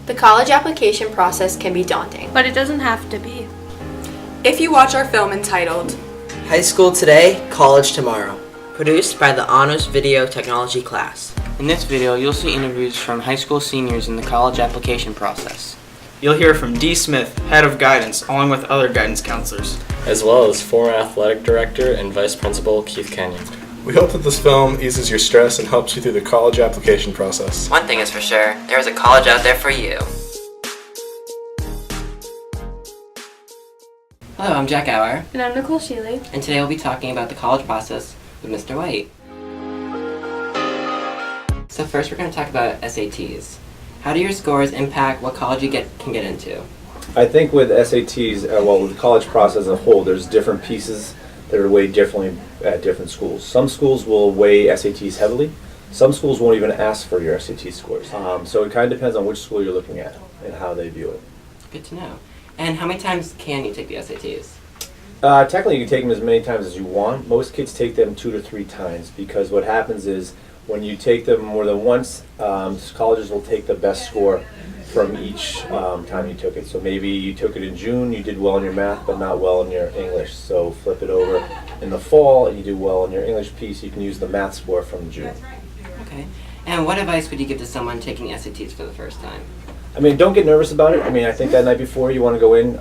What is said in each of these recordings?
The college application process can be daunting. But it doesn't have to be. If you watch our film entitled High School Today, College Tomorrow, produced by the Honors Video Technology class. In this video, you'll see interviews from high school seniors in the college application process. You'll hear from Dee Smith, head of guidance, along with other guidance counselors, as well as former athletic director and vice principal Keith Kenyon. We hope that this film eases your stress and helps you through the college application process. One thing is for sure, there is a college out there for you. Hello, I'm Jack Auer. And I'm Nicole Shealy. And today we'll be talking about the college process with Mr. White. So first we're going to talk about SATs. How do your scores impact what college you can get into? I think with SATs, with the college process as a whole, there's different pieces that are weighed differently at different schools. Some schools will weigh SATs heavily. Some schools won't even ask for your SAT scores. So it kind of depends on which school you're looking at and how they view it. Good to know. And how many times can you take the SATs? Technically, you can take them as many times as you want. Most kids take them 2 to 3 times because what happens is when you take them more than once, colleges will take the best score from each time you took it. So maybe you took it in June, you did well in your math, but not well in your English. So flip it over in the fall, and you do well in your English piece. You can use the math score from June. Okay. And what advice would you give to someone taking SATs for the first time? I mean, don't get nervous about it. I mean, I think that night before you want to go in,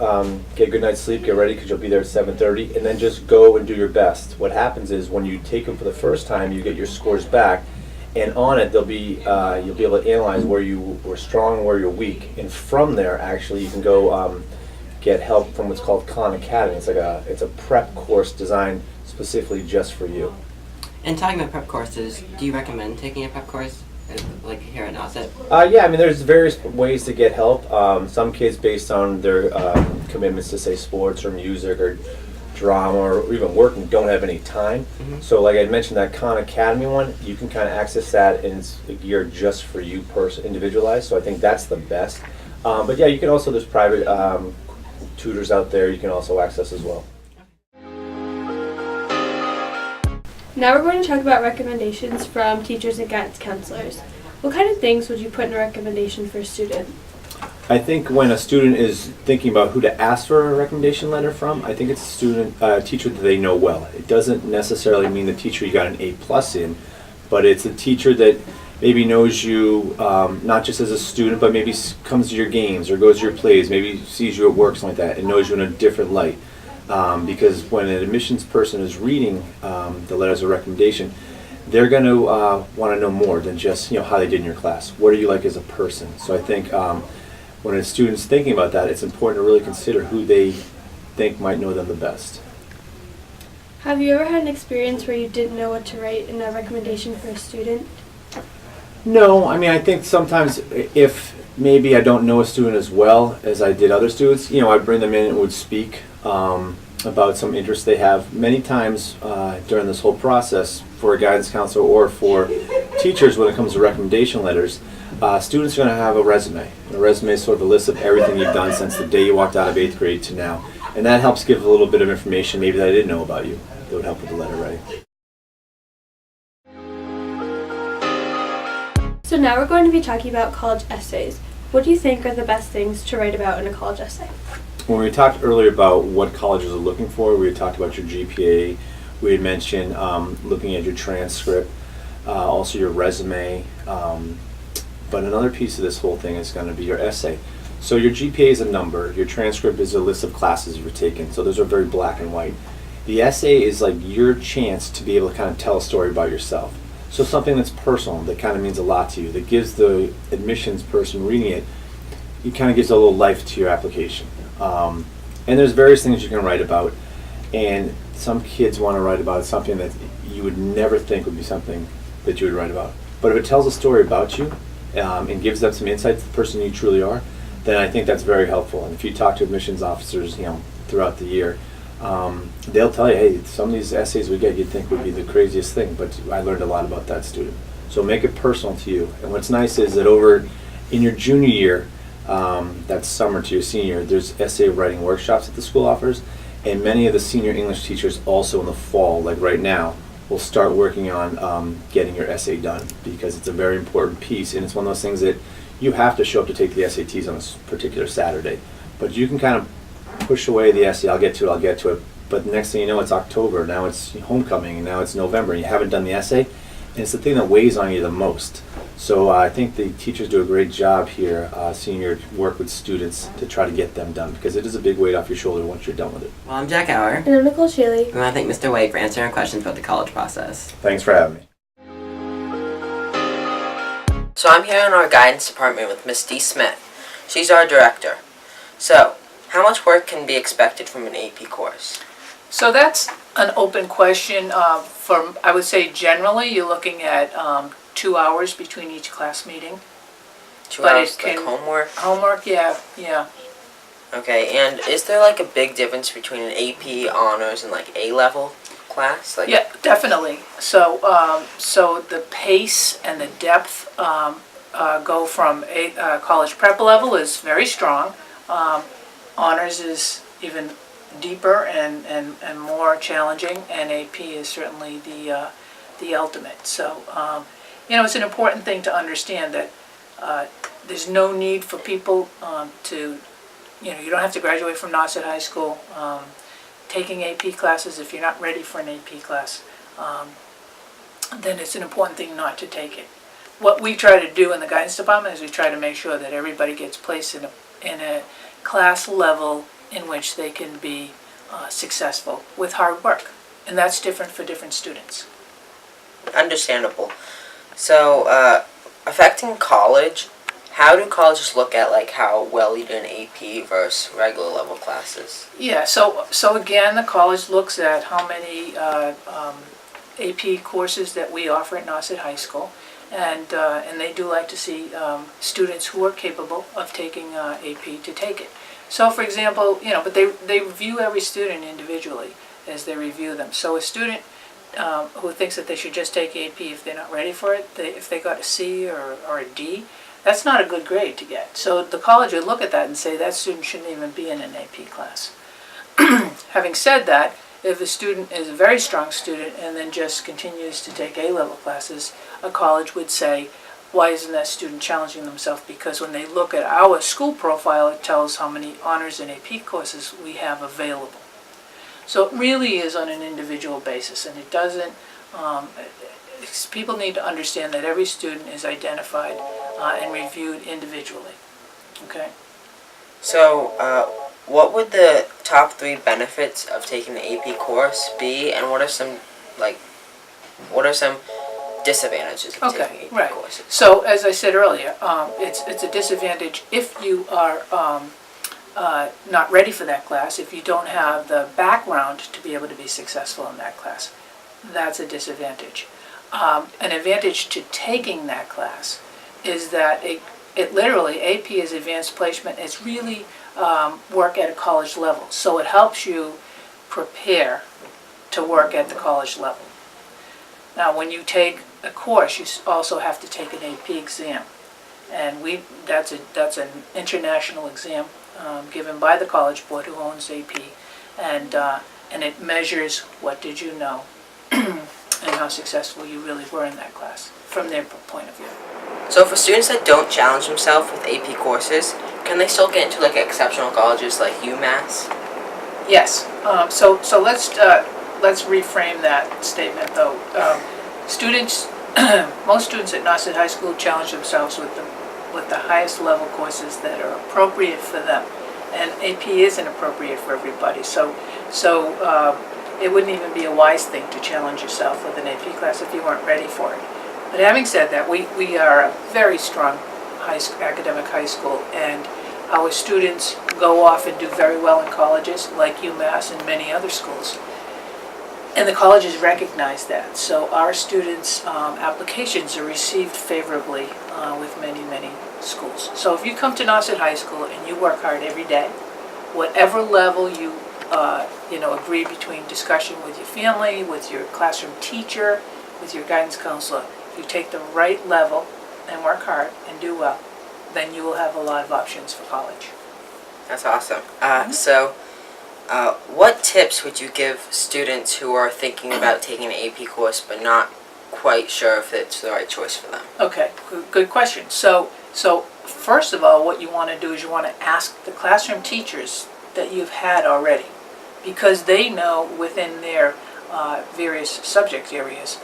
get a good night's sleep, get ready because you'll be there at 7:30, and then just go and do your best. What happens is when you take them for the first time, you get your scores back, and on it, you'll be able to analyze where you were strong, where you're weak, and from there, actually, you can go get help from what's called Khan Academy. It's a prep course designed specifically just for you. And talking about prep courses, do you recommend taking a prep course, like here at Nauset? Yeah, I mean, there's various ways to get help. Some kids, based on their commitments to, say, sports or music or drama or even working, don't have any time. Mm-hmm. So like I mentioned, that Khan Academy one, you can kind of access that and it's geared just for you, individualized. So I think that's the best. But yeah, you can also, there's private tutors out there you can also access as well. Now we're going to talk about recommendations from teachers and guidance counselors. What kind of things would you put in a recommendation for a student? I think when a student is thinking about who to ask for a recommendation letter from, I think it's a teacher that they know well. It doesn't necessarily mean the teacher you got an A+ in, but it's a teacher that maybe knows you not just as a student, but maybe comes to your games or goes to your plays, maybe sees you at work, something like that, and knows you in a different light. Because when an admissions person is reading the letters of recommendation, they're going to want to know more than just how they did in your class. What are you like as a person? So I think when a student's thinking about that, it's important to really consider who they think might know them the best. Have you ever had an experience where you didn't know what to write in a recommendation for a student? No, I mean, I think sometimes if maybe I don't know a student as well as I did other students, I'd bring them in and would speak about some interest they have. Many times during this whole process, for a guidance counselor or for teachers when it comes to recommendation letters, students are going to have a resume. A resume is sort of a list of everything you've done since the day you walked out of 8th grade to now. And that helps give a little bit of information maybe that I didn't know about you that would help with the letter writing. So now we're going to be talking about college essays. What do you think are the best things to write about in a college essay? When we talked earlier about what colleges are looking for, we had talked about your GPA, we had mentioned looking at your transcript, also your resume, but another piece of this whole thing is going to be your essay. So your GPA is a number, your transcript is a list of classes you've taken, so those are very black and white. The essay is like your chance to be able to kind of tell a story about yourself. So something that's personal, that kind of means a lot to you, that gives the admissions person reading it, it kind of gives a little life to your application. And there's various things you can write about, and some kids want to write about something that you would never think would be something that you would write about. But if it tells a story about you and gives them some insight to the person you truly are, then I think that's very helpful. And if you talk to admissions officers, throughout the year, they'll tell you, hey, some of these essays we get you'd think would be the craziest thing, but I learned a lot about that student. So make it personal to you. And what's nice is that over in your junior year, that's summer to your senior, there's essay writing workshops that the school offers, and many of the senior English teachers also in the fall, like right now, will start working on getting your essay done, because it's a very important piece, and it's one of those things that you have to show up to take the SATs on a particular Saturday. But you can kind of push away the essay. I'll get to it. But the next thing you know, it's October. Now it's homecoming. And now it's November. And you haven't done the essay. And it's the thing that weighs on you the most. So I think the teachers do a great job here, seeing your work with students to try to get them done, because it is a big weight off your shoulder once you're done with it. Well, I'm Jack Auer. And I'm Nicole Shaley. We want to thank Mr. Wade for answering our questions about the college process. Thanks for having me. So I'm here in our guidance department with Miss D. Smith. She's our director. So, how much work can be expected from an AP course? So that's an open question. I would say generally you're looking at 2 hours between each class meeting. 2 But hours, it can- like homework? Homework, yeah. Okay, and is there like a big difference between an AP honors and like A-level class? Like, Yeah, definitely. So the pace and the depth go from college prep level is very strong. Honors is even deeper and more challenging, and AP is certainly the ultimate. So it's an important thing to understand that there's no need for people to, you don't have to graduate from Nauset High School taking AP classes. If you're not ready for an AP class, then it's an important thing not to take it. What we try to do in the guidance department is we try to make sure that everybody gets placed in a class level in which they can be successful with hard work. And that's different for different students. understandable. So, affecting college, how do colleges look at like how well you do in AP versus regular level classes? Yeah, so again, the college looks at how many AP courses that we offer at Nauset High School, and they do like to see students who are capable of taking AP to take it. So, for example, but they review every student individually as they review them. So a student who thinks that they should just take AP if they're not ready for it, if they got a C or a D, that's not a good grade to get. So the college would look at that and say that student shouldn't even be in an AP class. Having said that, if a student is a very strong student and then just continues to take A-level classes, a college would say, why isn't that student challenging themselves? Because when they look at our school profile, it tells how many honors and AP courses we have available. So it really is on an individual basis, and it doesn't, people need to understand that every student is identified and reviewed individually, okay? So, what would the top 3 benefits of taking the AP course be, and what are some disadvantages of taking AP right. courses? So, as I said earlier, it's a disadvantage if you are not ready for that class, if you don't have the background to be able to be successful in that class. That's a disadvantage. An advantage to taking that class is that it literally, AP is advanced placement, it's really work at a college level. So it helps you prepare to work at the college level. Now, when you take a course, you also have to take an AP exam. And that's an international exam given by the College Board, who owns AP, and it measures what did you know and how successful you really were in that class from their point of view. So for students that don't challenge themselves with AP courses, can they still get into like exceptional colleges like UMass? Yes. So let's reframe that statement though. Students, most students at Nauset High School challenge themselves with the highest level courses that are appropriate for them, and AP isn't appropriate for everybody. So it wouldn't even be a wise thing to challenge yourself with an AP class if you weren't ready for it. But having said that, we are a very strong academic high school, and our students go off and do very well in colleges like UMass and many other schools. And the colleges recognize that. So our students' applications are received favorably with many, many schools. So if you come to Nauset High School and you work hard every day, whatever level you agree between discussion with your family, with your classroom teacher, with your guidance counselor, if you take the right level and work hard and do well, then you will have a lot of options for college. That's awesome. So, what tips would you give students who are thinking about taking an AP course but not quite sure if it's the right choice for them? Okay, good question. So first of all, what you want to do is you want to ask the classroom teachers that you've had already, because they know within their various subject areas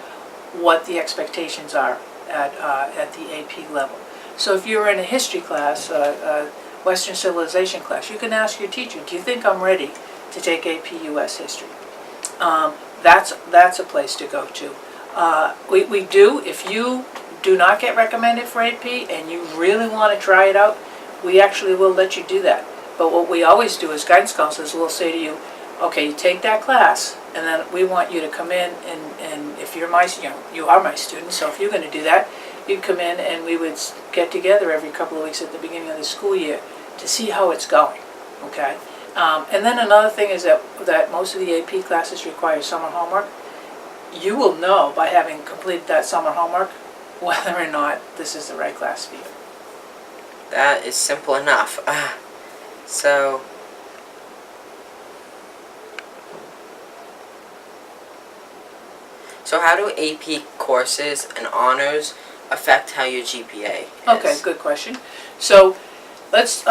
what the expectations are at the AP level. So if you're in a history class, Western Civilization class, you can ask your teacher, do you think I'm ready to take AP US History? That's a place to go to. We do, if you do not get recommended for AP and you really want to try it out, we actually will let you do that. But what we always do as guidance counselors, we'll say to you, okay, you take that class, and then we want you to come in, and if you're my, you are my student, so if you're going to do that, you'd come in and we would get together every couple of weeks at the beginning of the school year to see how it's going, okay? And then another thing is that most of the AP classes require summer homework. You will know by having completed that summer homework whether or not this is the right class for you. That is simple enough. So how do AP courses and honors affect how your GPA is? Okay, good question. So let's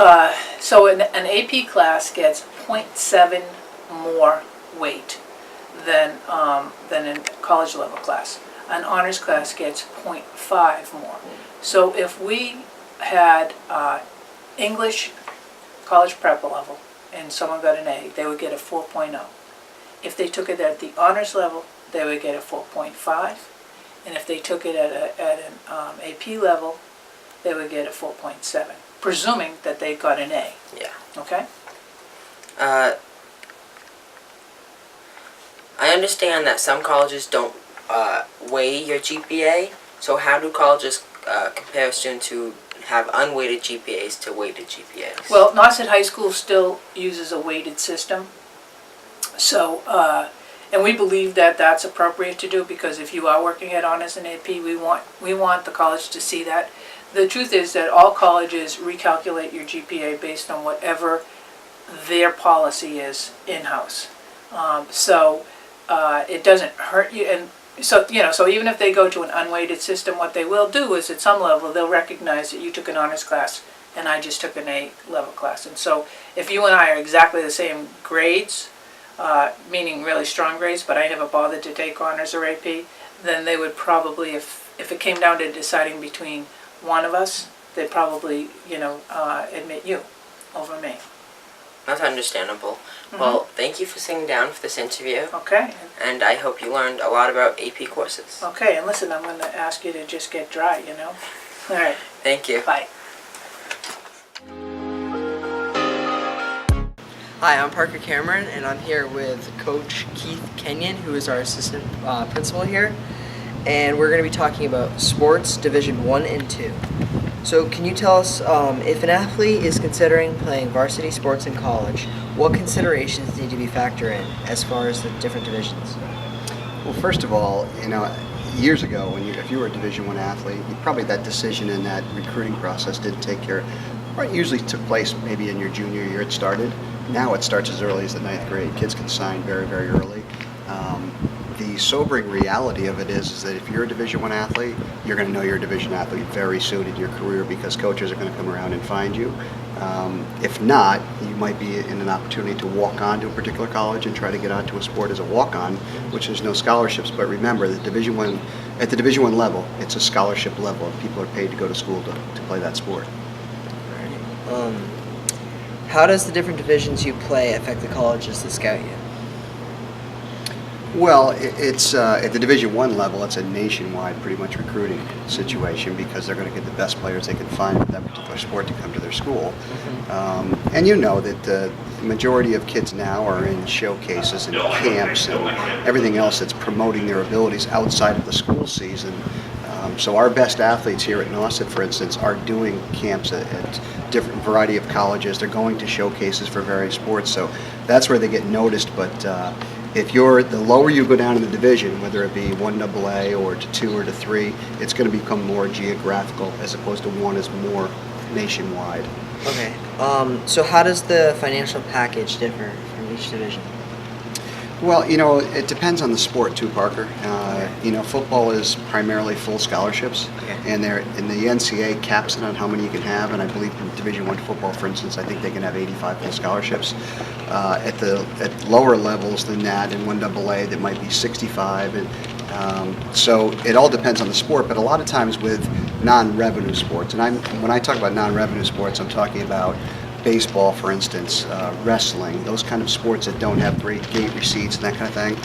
so an AP class gets 0.7 more weight than a college level class. An honors class gets 0.5 more. So if we had English college prep level and someone got an A, they would get a 4.0. If they took it at the honors level, they would get a 4.5. And if they took it at an AP level, they would get a 4.7, presuming that they got an A. Yeah. Okay? I understand that some colleges don't weigh your GPA, so how do colleges compare students who have unweighted GPAs to weighted GPAs? Well, Nauset High School still uses a weighted system. So, and we believe that that's appropriate to do, because if you are working at honors and AP, we want the college to see that. The truth is that all colleges recalculate your GPA based on whatever their policy is in-house. So it doesn't hurt you, and so so even if they go to an unweighted system, what they will do is at some level they'll recognize that you took an honors class and I just took an A level class. And so if you and I are exactly the same grades, meaning really strong grades, but I never bothered to take honors or AP, then they would probably, if it came down to deciding between one of us, they'd probably admit you over me. That's understandable. Well, thank you for sitting down for this interview. Okay. And I hope you learned a lot about AP courses. Okay, and listen, I'm going to ask you to just get dry, All right. Thank you. Bye. Hi, I'm Parker Cameron, and I'm here with Coach Keith Kenyon, who is our assistant principal here. And we're going to be talking about sports Division 1 and 2. So can you tell us, if an athlete is considering playing varsity sports in college, what considerations need to be factored in as far as the different divisions? Well, first of all, years ago, if you were a Division I athlete, probably that decision in that recruiting process didn't take care, or it usually took place maybe in your junior year it started. Now it starts as early as the 9th grade. Kids can sign very, very early. The sobering reality of it is that if you're a Division I athlete, you're going to know you're a Division athlete very soon in your career, because coaches are going to come around and find you. If not, you might be in an opportunity to walk on to a particular college and try to get onto a sport as a walk-on, which there's no scholarships. But remember, at the Division I level, it's a scholarship level, and people are paid to go to school to play that sport. How does the different divisions you play affect the colleges that scout you? Well, it's at the Division I level, it's a nationwide pretty much recruiting situation, because they're going to get the best players they can find with that particular sport to come to their school. And you know that the majority of kids now are in showcases and camps and everything else that's promoting their abilities outside of the school season. So our best athletes here at Nauset, for instance, are doing camps at different variety of colleges. They're going to showcases for various sports, so that's where they get noticed. But if the lower you go down in the division, whether it be 1AA or to 2 or to 3, it's going to become more geographical, as opposed to 1 is more nationwide. Okay. So how does the financial package differ from each division? Well, it depends on the sport too, Parker. Football is primarily full scholarships, and the NCAA caps it on how many you can have. And I believe in Division I football, for instance, I think they can have 85 full scholarships. At lower levels than that, in 1AA, that might be 65. And so it all depends on the sport. But a lot of times with non-revenue sports, and when I talk about non-revenue sports, I'm talking about baseball, for instance, wrestling, those kind of sports that don't have great gate receipts and that kind of thing,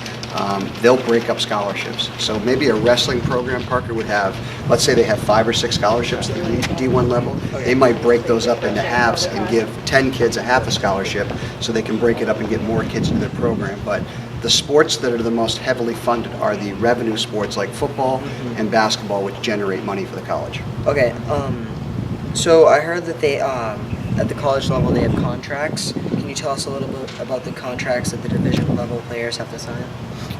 they'll break up scholarships. So maybe a wrestling program, Parker, would have, let's say they have 5 or 6 scholarships at the D1 level. They might break those up into halves and give 10 kids a half a scholarship so they can break it up and get more kids into their program. But the sports that are the most heavily funded are the revenue sports like football and basketball, which generate money for the college. Okay, so I heard that they, at the college level, they have contracts. Can you tell us a little bit about the contracts that the division level players have to sign?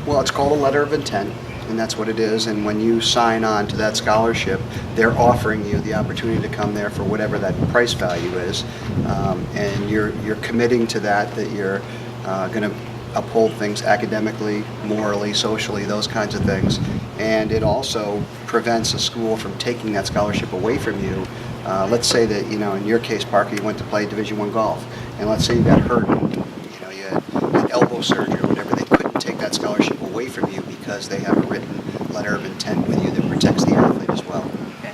Well, it's called a letter of intent, and that's what it is. And when you sign on to that scholarship, they're offering you the opportunity to come there for whatever that price value is, and you're committing to that you're going to uphold things academically, morally, socially, those kinds of things. And it also prevents a school from taking that scholarship away from you. Let's say that, in your case, Parker, you went to play Division I golf, and let's say you got hurt, you had elbow surgery or whatever, they couldn't take that scholarship away from you because they have a written letter of intent with you that protects the athlete as well. Okay.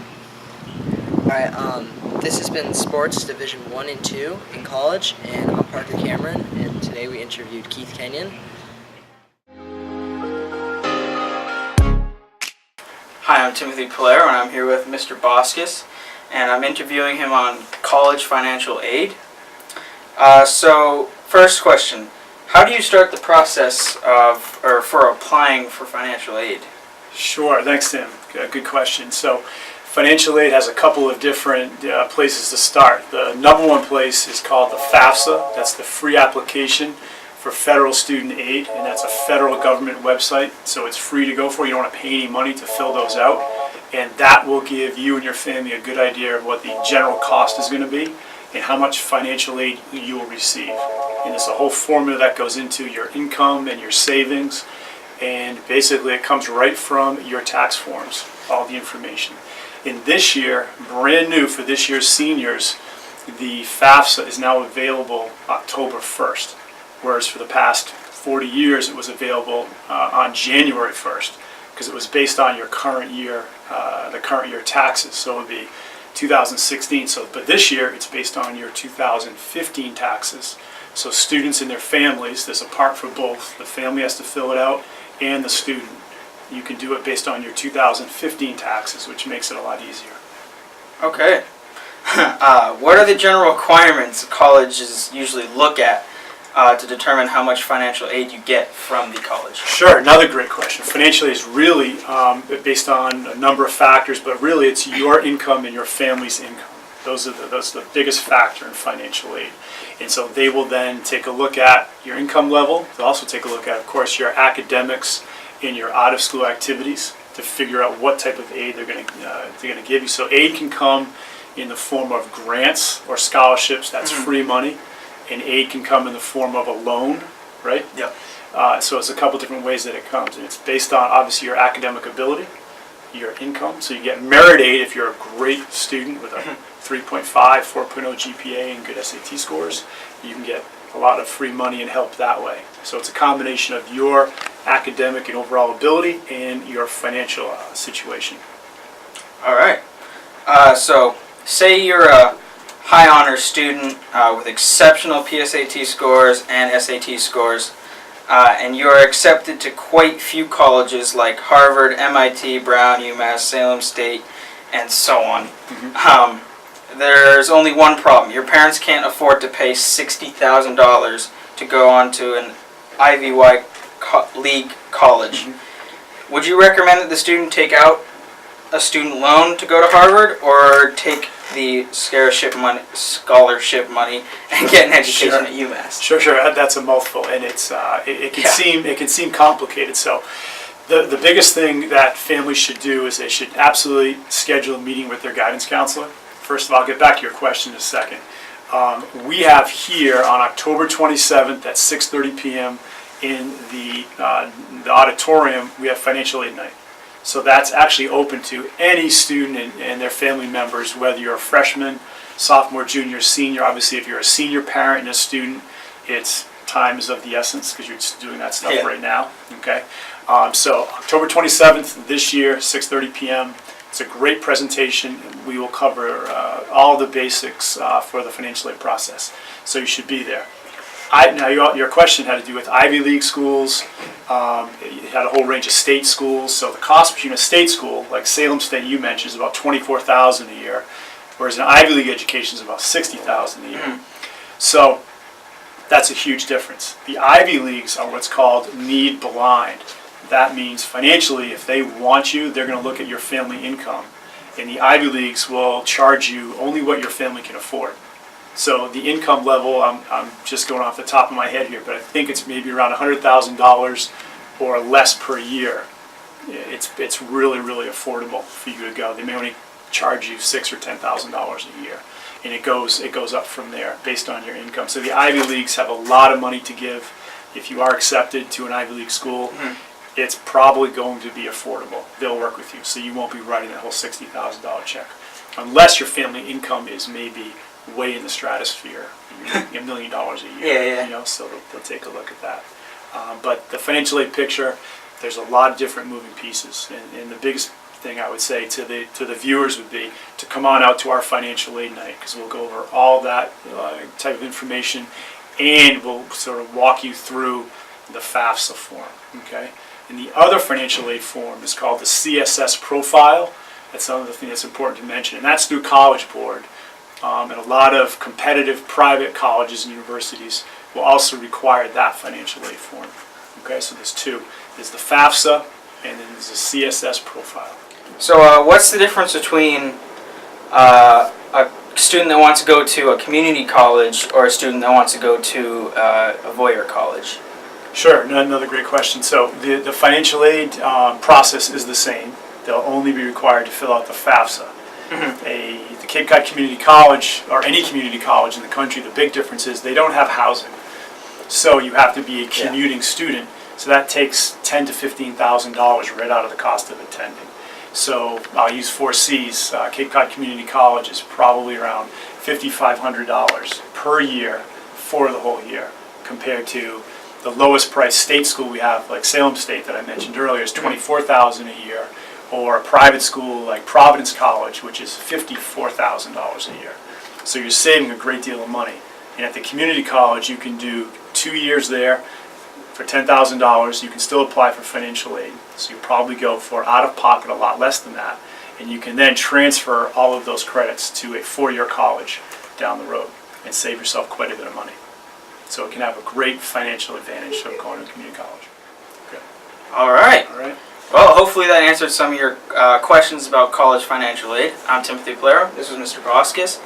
Alright, this has been Sports Division 1 and 2 in college, and I'm Parker Cameron, and today we interviewed Keith Kenyon. Hi, I'm Timothy Polaire, and I'm here with Mr. Boskis, and I'm interviewing him on college financial aid. So, first question, how do you start the process for applying for financial aid? Sure, thanks Tim. Good question. So, financial aid has a couple of different places to start. The number one place is called the FAFSA. That's the free application for federal student aid, and that's a federal government website, so it's free to go for. You don't want to pay any money to fill those out, and that will give you and your family a good idea of what the general cost is going to be and how much financial aid you will receive. And there's a whole formula that goes into your income and your savings, and basically it comes right from your tax forms, all the information. In this year, brand new for this year's seniors, the FAFSA is now available October 1st. Whereas for the past 40 years it was available on January 1st because it was based on your current year, the current year taxes. So it would be 2016. But this year it's based on your 2015 taxes. So students and their families, there's a part for both. The family has to fill it out and the student. You can do it based on your 2015 taxes, which makes it a lot easier. Okay. What are the general requirements colleges usually look at to determine how much financial aid you get from the college? Sure, another great question. Financial aid is really based on a number of factors, but really it's your income and your family's income. Those are the biggest factor in financial aid. And so they will then take a look at your income level. They'll also take a look at, of course, your academics and your out-of-school activities to figure out what type of aid they're going to give you. So aid can come in the form of grants or scholarships. That's free money. And aid can come in the form of a loan, right? Yep. So it's a couple different ways that it comes. And it's based on, obviously, your academic ability, your income. So you get merit aid if you're a great student with a 3.5, 4.0 GPA and good SAT scores. You can get a lot of free money and help that way. So it's a combination of your academic and overall ability and your financial situation. All right. So say you're a high honor student with exceptional PSAT scores and SAT scores, and you're accepted to quite few colleges like Harvard, MIT, Brown, UMass, Salem State, and so on. There's only one problem. Your parents can't afford to pay $60,000 to go on to an Ivy League college. Would you recommend that the student take out a student loan to go to Harvard, or take the scholarship money and get an education at UMass? Sure. That's a mouthful, and it can seem complicated. So the biggest thing that families should do is they should absolutely schedule a meeting with their guidance counselor. First of all, I'll get back to your question in a second. We have here on October 27th at 6:30 p.m. in the auditorium, we have financial aid night. So that's actually open to any student and their family members, whether you're a freshman, sophomore, junior, senior. Obviously, if you're a senior parent and a student, it's time is of the essence because you're just doing that stuff right now. Okay, so October 27th this year, 6:30 p.m. It's a great presentation. We will cover all the basics for the financial aid process. So you should be there. Now your question had to do with Ivy League schools. You had a whole range of state schools. So the cost between a state school, like Salem State you mentioned, is about $24,000 a year, whereas an Ivy League education is about $60,000 a year. So that's a huge difference. The Ivy Leagues are what's called need blind. That means financially, if they want you, they're going to look at your family income. And the Ivy Leagues will charge you only what your family can afford. So the income level, I'm just going off the top of my head here, but I think it's maybe around $100,000 or less per year. It's really, really affordable for you to go. They may only charge you $6,000 or $10,000 a year, and it goes up from there based on your income. So the Ivy Leagues have a lot of money to give. If you are accepted to an Ivy League school, it's probably going to be affordable. They'll work with you, so you won't be writing that whole $60,000 check, unless your family income is maybe way in the stratosphere, $1 million a year. You know, so they'll take a look at that. But the financial aid picture, there's a lot of different moving pieces, and the biggest thing I would say to the viewers would be to come on out to our financial aid night, because we'll go over all that type of information, and we'll sort of walk you through the FAFSA form. Okay, and the other financial aid form is called the CSS profile. That's another thing that's important to mention, and that's through College Board. And a lot of competitive private colleges and universities will also require that financial aid form. Okay, so there's two. There's the FAFSA, and then there's the CSS profile. So what's the difference between a student that wants to go to a community college or a student that wants to go to a Voyer college? Sure, another great question. So the financial aid process is the same. They'll only be required to fill out the FAFSA. The Cape Cod Community College, or any community college in the country, the big difference is they don't have housing. So you have to be a commuting student. So that takes $10,000 to $15,000 right out of the cost of attending. So I'll use 4 Cs. Cape Cod Community College is probably around $5,500 per year for the whole year, compared to the lowest price state school we have, like Salem State that I mentioned earlier, is $24,000 a year. Or a private school like Providence College, which is $54,000 a year. So you're saving a great deal of money. And at the community college, you can do 2 years there for $10,000. You can still apply for financial aid. So you probably go for out of pocket a lot less than that. And you can then transfer all of those credits to a 4-year college down the road and save yourself quite a bit of money. So it can have a great financial advantage of going to community college. Okay. All right. All right. Well, hopefully that answered some of your questions about college financial aid. I'm Timothy Polero. This was Mr. Voskis.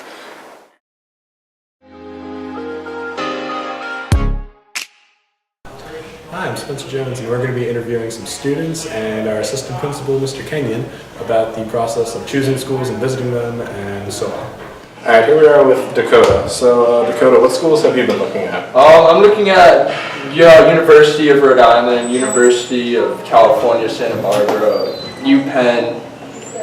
Hi, I'm Spencer Jones, and we're going to be interviewing some students and our assistant principal, Mr. Kenyon, about the process of choosing schools and visiting them and so on. All right, here we are with Dakota. So, Dakota, what schools have you been looking at? I'm looking at University of Rhode Island, University of California, Santa Barbara, UPenn,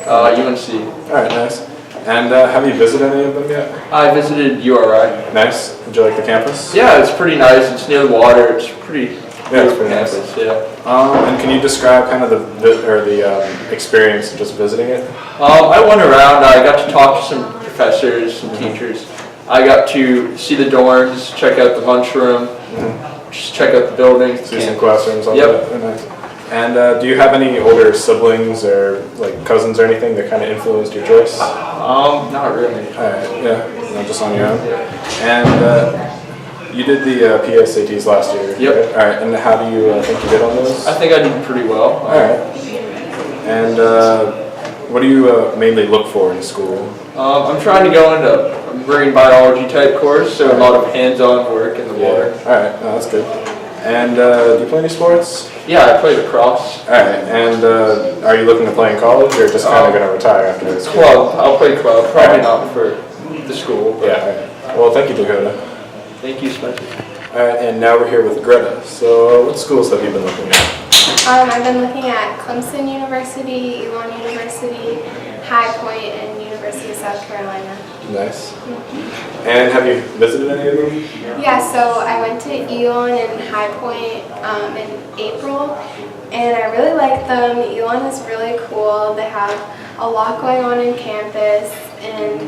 UNC. All right, nice. And have you visited any of them yet? I visited URI. Nice. Did you like the campus? Yeah, it's pretty nice. It's near the water. It's pretty. Yeah, it's pretty campus. Nice. Yeah. And can you describe kind of the experience of just visiting it? I went around. I got to talk to some professors, some teachers. I got to see the dorms, check out the lunchroom, just check out the buildings. See some classrooms. All Yep. that. Nice. And do you have any older siblings or like cousins or anything that kind of influenced your choice? Not really. All right. Yeah. Not just on your own. And you did the PSATs last year. Yep. Right? All right. And how do you think you did on those? I think I did pretty well. All right. And what do you mainly look for in school? I'm trying to go into a marine biology type course, so a lot of hands-on work in the water. All right, no, that's good. And do you play any sports? Yeah, I play lacrosse. All right, and are you looking to play in college, or just kind of going to retire after this? Club. I'll play club. Probably not for the school. But yeah. Well, thank you, Dakota. Thank you, Spencer. Alright, and now we're here with Greta. So what schools have you been looking at? I've been looking at Clemson University, Elon University, High Point, and University of South Carolina. Nice. And have you visited any of them? Yeah, so I went to Elon and High Point in April, and I really liked them. Elon is really cool. They have a lot going on in campus, and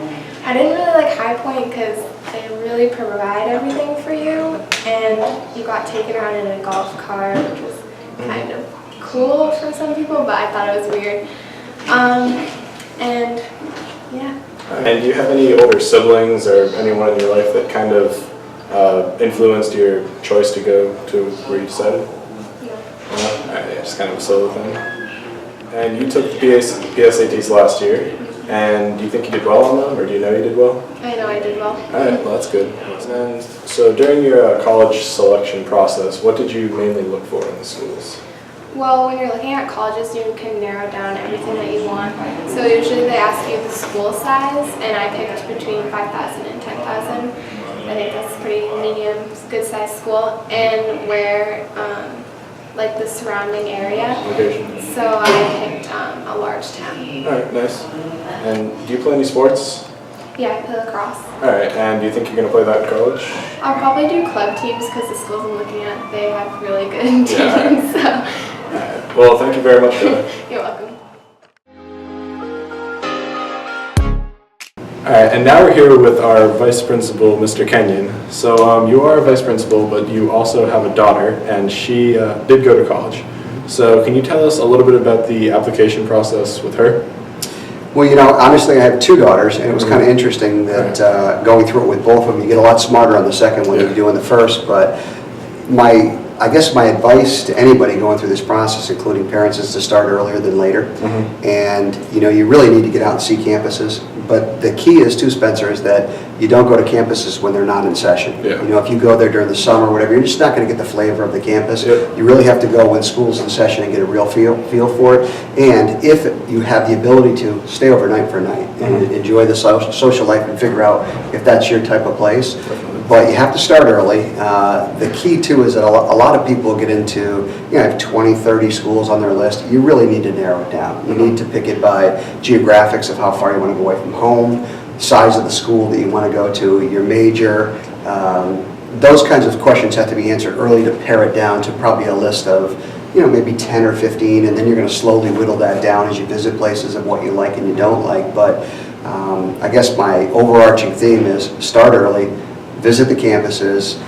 I didn't really like High Point because they really provide everything for you, and you got taken around in a golf cart, which was kind of cool for some people, but I thought it was weird. And yeah. And do you have any older siblings or anyone in your life that kind of influenced your choice to go to where you decided? No. Alright, yeah, just kind of a solo thing. And you took the PSATs last year, and do you think you did well on them, or do you know you did well? I know I did well. Alright, well that's good. And so during your college selection process, what did you mainly look for in the schools? Well, when you're looking at colleges, you can narrow down everything that you want. So usually they ask you the school size, and I picked between 5,000 and 10,000. I think that's pretty medium, good sized school, and where, like the surrounding area. Location. So I picked a large town. Alright, nice. And do you play any sports? Yeah, I play lacrosse. Alright, and do you think you're going to play that in college? I'll probably do club teams because the schools I'm looking at, they have really good teams. Yeah. So. Well, thank you very much, Greta. You're welcome. Alright, and now we're here with our Vice Principal, Mr. Kenyon. So you are a Vice Principal, but you also have a daughter, and she did go to college. So can you tell us a little bit about the application process with her? Well, you know, honestly, I have two daughters, and it was kind of interesting that going through it with both of them, you get a lot smarter on the second one than you do on the first, but I guess my advice to anybody going through this process, including parents, is to start earlier than later. And, you know, you really need to get out and see campuses. But the key is, too, Spencer, is that you don't go to campuses when they're not in session. You know, if you go there during the summer or whatever, you're just not going to get the flavor of the campus. You really have to go when school's in session and get a real feel for it. And if you have the ability to, stay overnight for a night and enjoy the social life and figure out if that's your type of place. But you have to start early. The key, too, is that a lot of people get into, you know, have 20, 30 schools on their list. You really need to narrow it down. You need to pick it by geographics of how far you want to go away from home, size of the school that you want to go to, your major. Those kinds of questions have to be answered early to pare it down to probably a list of, you know, maybe 10 or 15, and then you're going to slowly whittle that down as you visit places of what you like and you don't like. But I guess my overarching theme is start early, visit the campuses.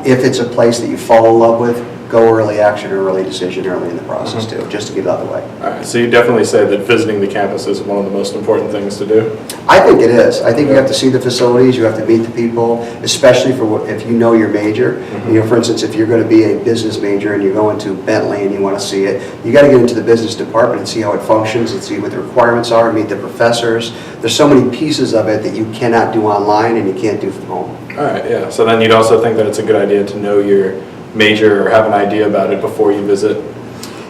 If it's a place that you fall in love with, go early action or early decision early in the process too, just to get it out of the way. Alright, so you definitely say that visiting the campus is one of the most important things to do? I think it is. I think you have to see the facilities, you have to meet the people, especially for if you know your major. You know, for instance, if you're going to be a business major and you're going to Bentley and you want to see it, you got to get into the business department and see how it functions and see what the requirements are, meet the professors. There's so many pieces of it that you cannot do online and you can't do from home. Alright, yeah. So then you'd also think that it's a good idea to know your major or have an idea about it before you visit?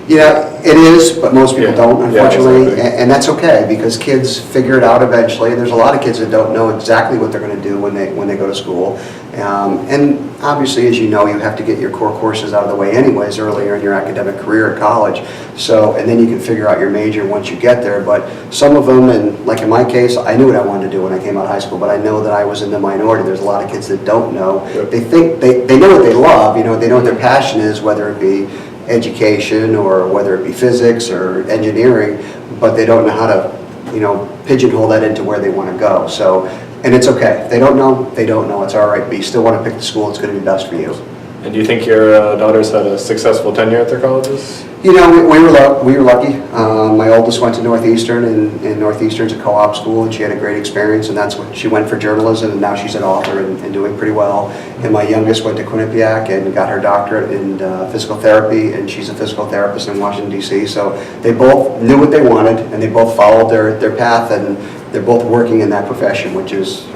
Yeah, it is, but most people don't, unfortunately, exactly. and that's okay because kids figure it out eventually. There's a lot of kids that don't know exactly what they're going to do when they go to school, and obviously, as you know, you have to get your core courses out of the way anyways earlier in your academic career at college. So, and then you can figure out your major once you get there. But some of them, and like in my case, I knew what I wanted to do when I came out of high school, but I know that I was in the minority. There's a lot of kids that don't know. They think they know what they love. You know, they know what their passion is, whether it be education or whether it be physics or engineering, but they don't know how to, you know, pigeonhole that into where they want to go. So, and it's okay. If they don't know, they don't know. It's all right, but you still want to pick the school that's going to be best for you. And do you think your daughters had a successful tenure at their colleges? You know, we were lucky. My oldest went to Northeastern, and Northeastern's a co-op school, and she had a great experience, and that's what she went for journalism, and now she's an author and doing pretty well. And my youngest went to Quinnipiac and got her doctorate in physical therapy, and she's a physical therapist in Washington, D.C. So they both knew what they wanted, and they both followed their path, and they're both working in that profession,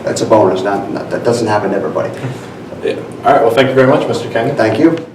that's a bonus. That doesn't happen to everybody. Yeah. All right, well, thank you very much, Mr. Kenyon. Thank you.